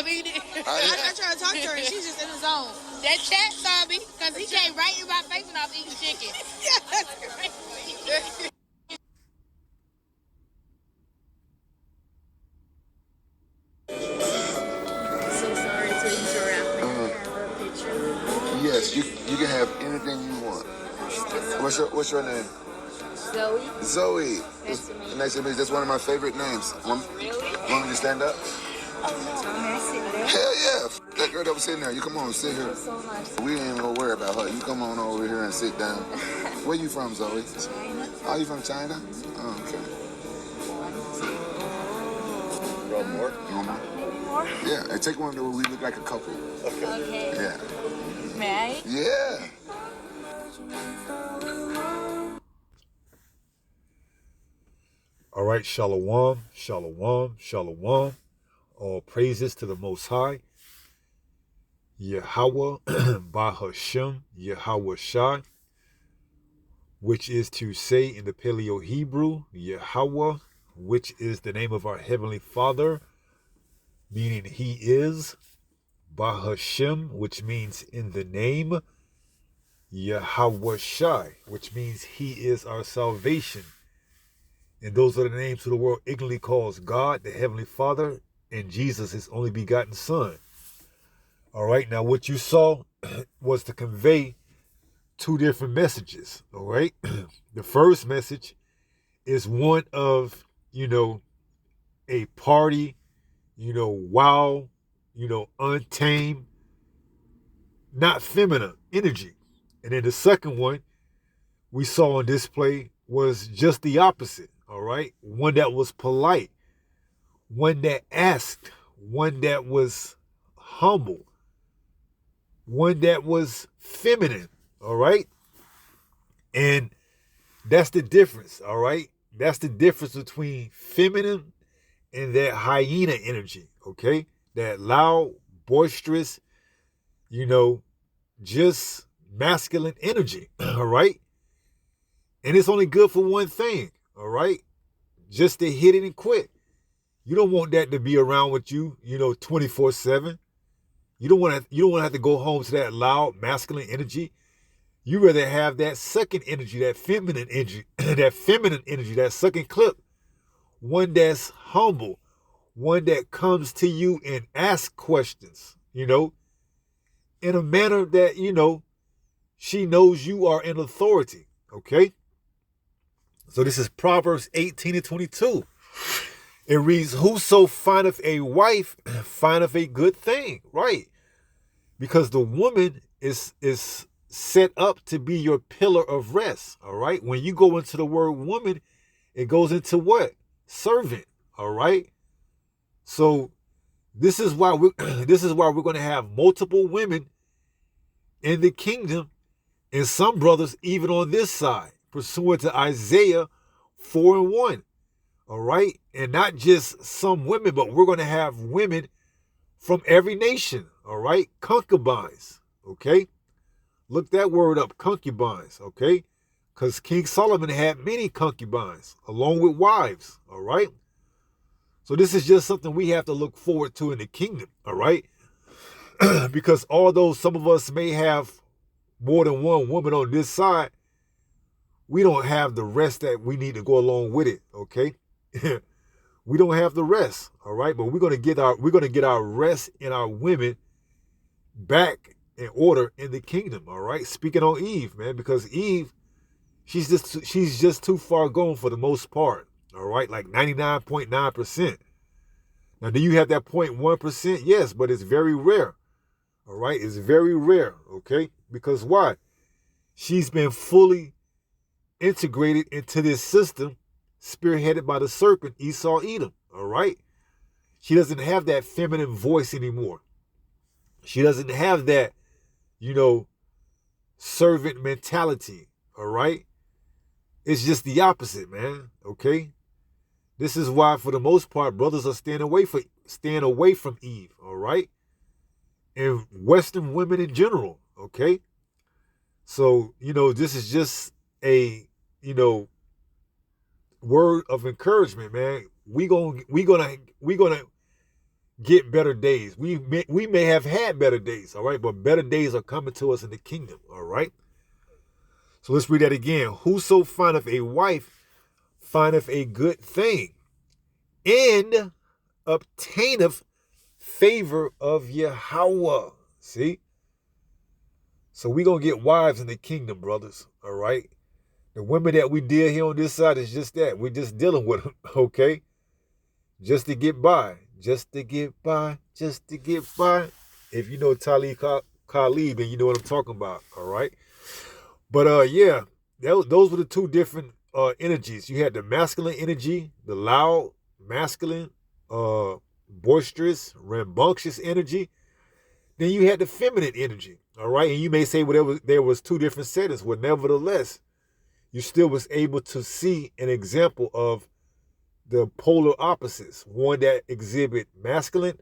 of eating it. I tried to talk to her and she's just in the zone. That chat saw me because he came right in my face when I was eating chicken. Yeah, that's crazy. So sorry to interrupt. May I have a picture? Yes, you can have anything you want. What's your name? Zoe. Zoe. Nice to meet you. Nice to meet you. That's one of my favorite names. Really? Want me to stand up? Oh no. May I sit there? Hell yeah. That girl that was sitting there. You come on, sit here. Thank you so much. We ain't gonna worry about her. You come on over here and sit down. Where you from, Zoe? China. Are you from China? Oh, okay. Roll more? You want more? Maybe more? Yeah, and take one where we look like a couple. Okay. Yeah. May I? Yeah. All right, shalom, shalom, shalom. All praises to the Most High. Yahweh, Bahashem, Yahweh Shai, which is to say in the Paleo Hebrew, Yahweh, which is the name of our Heavenly Father, meaning He is. Bahashem, which means in the name. Yahweh Shai, which means He is our salvation. And those are the names who the world ignorantly calls God, the Heavenly Father, and Jesus, His only begotten Son. All right, now what you saw was to convey two different messages. All right, the first message is one of, a party, wild, untamed, not feminine energy. And then the second one we saw on display was just the opposite. All right, one that was polite, one that asked, one that was humble, one that was feminine. All right, and that's the difference. All right, that's the difference between feminine and that hyena energy. Okay, that loud, boisterous, just masculine energy. All right, and it's only good for one thing. All right, just to hit it and quit. You don't want that to be around with you, 24/7. You don't want to have to go home to that loud masculine energy. You rather have that second energy, that feminine energy, that second clip, one that's humble, one that comes to you and asks questions, in a manner that she knows you are in authority. Okay. So this is Proverbs 18:22. It reads, whoso findeth a wife findeth a good thing. Right. Because the woman is set up to be your pillar of rest. All right. When you go into the word woman, it goes into what? Servant. All right. So this is why we're going to have multiple women in the kingdom, and some brothers even on this side, pursuant to Isaiah 4:1. All right. And not just some women, but we're going to have women from every nation. All right. Concubines. Okay. Look that word up. Concubines. Okay. Because King Solomon had many concubines along with wives. All right. So this is just something we have to look forward to in the kingdom. All right. Because although some of us may have more than one woman on this side, we don't have the rest that we need to go along with it. Okay. We don't have the rest. All right. But we're going to get our rest in our women back in order in the kingdom. All right. Speaking on Eve, man, because Eve, she's just too far gone for the most part. All right. Like 99.9%. Now, do you have that 0.1%? Yes, but it's very rare. All right. It's very rare. Okay. Because why? She's been fully integrated into this system spearheaded by the serpent Esau Edom. All right. She doesn't have that feminine voice anymore. She doesn't have that, servant mentality. All right. It's just the opposite, man. Okay. This is why, for the most part, brothers are staying away from Eve. All right. And Western women in general. Okay. So, this is just a, word of encouragement, man. We gonna get better days. We may have had better days, all right? But better days are coming to us in the kingdom, all right? So let's read that again. Whoso findeth a wife findeth a good thing, and obtaineth favor of Yahweh. See? So we going to get wives in the kingdom, brothers, all right? The women that we deal here on this side is just that. We're just dealing with them, okay? Just to get by. Just to get by. Just to get by. If you know Talib Khalid, then you know what I'm talking about, all right? But, yeah, those were the two different energies. You had the masculine energy, the loud, masculine, boisterous, rambunctious energy. Then you had the feminine energy, all right? And you may say, well, there was two different settings. Well, nevertheless, you still was able to see an example of the polar opposites. One that exhibit masculine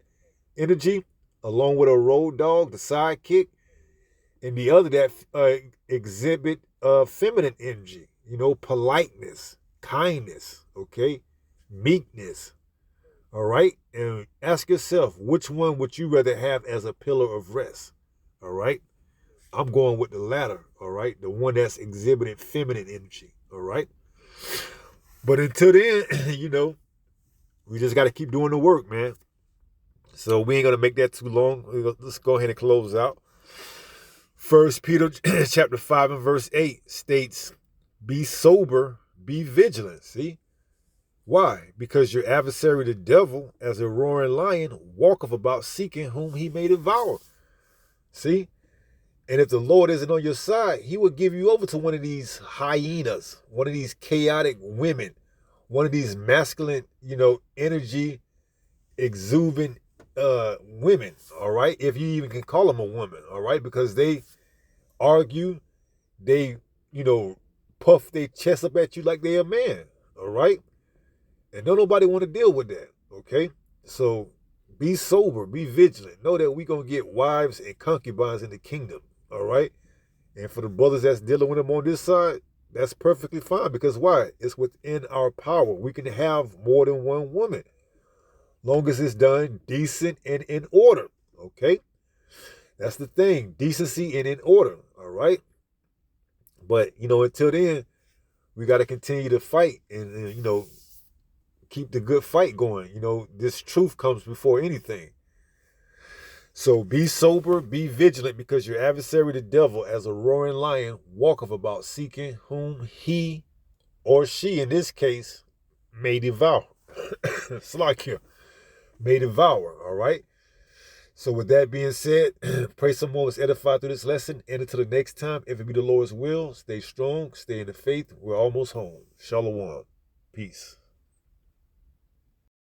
energy, along with a road dog, the sidekick, and the other that exhibit feminine energy, you know, politeness, kindness, okay, meekness, all right? And ask yourself, which one would you rather have as a pillar of rest, all right? I'm going with the latter, all right? The one that's exhibiting feminine energy, all right? But until then, you know, we just got to keep doing the work, man. So we ain't going to make that too long. Let's go ahead and close out. 1 Peter chapter 5 and verse 8 states, be sober, be vigilant. See? Why? Because your adversary, the devil, as a roaring lion, walketh about seeking whom he may devour. See? And if the Lord isn't on your side, he will give you over to one of these hyenas, one of these chaotic women, one of these masculine, you know, energy exuberant women, all right? If you even can call them a woman, all right? Because they argue, they, you know, puff their chest up at you like they're a man, all right? And don't nobody want to deal with that, okay? So be sober, be vigilant. Know that we're going to get wives and concubines in the kingdom, all right? And for the brothers that's dealing with them on this side, that's perfectly fine. Because why? It's within our power. We can have more than one woman, long as it's done decent and in order, okay? That's the thing, decency and in order, all right? But, you know, until then, we got to continue to fight and, you know, keep the good fight going. You know, this truth comes before anything. So be sober, be vigilant, because your adversary, the devil, as a roaring lion, walketh about seeking whom he or she, in this case, may devour. Slakia, may devour, all right? So with that being said, pray some more was edified through this lesson. And until the next time, if it be the Lord's will, stay strong, stay in the faith. We're almost home. Shalom. Peace.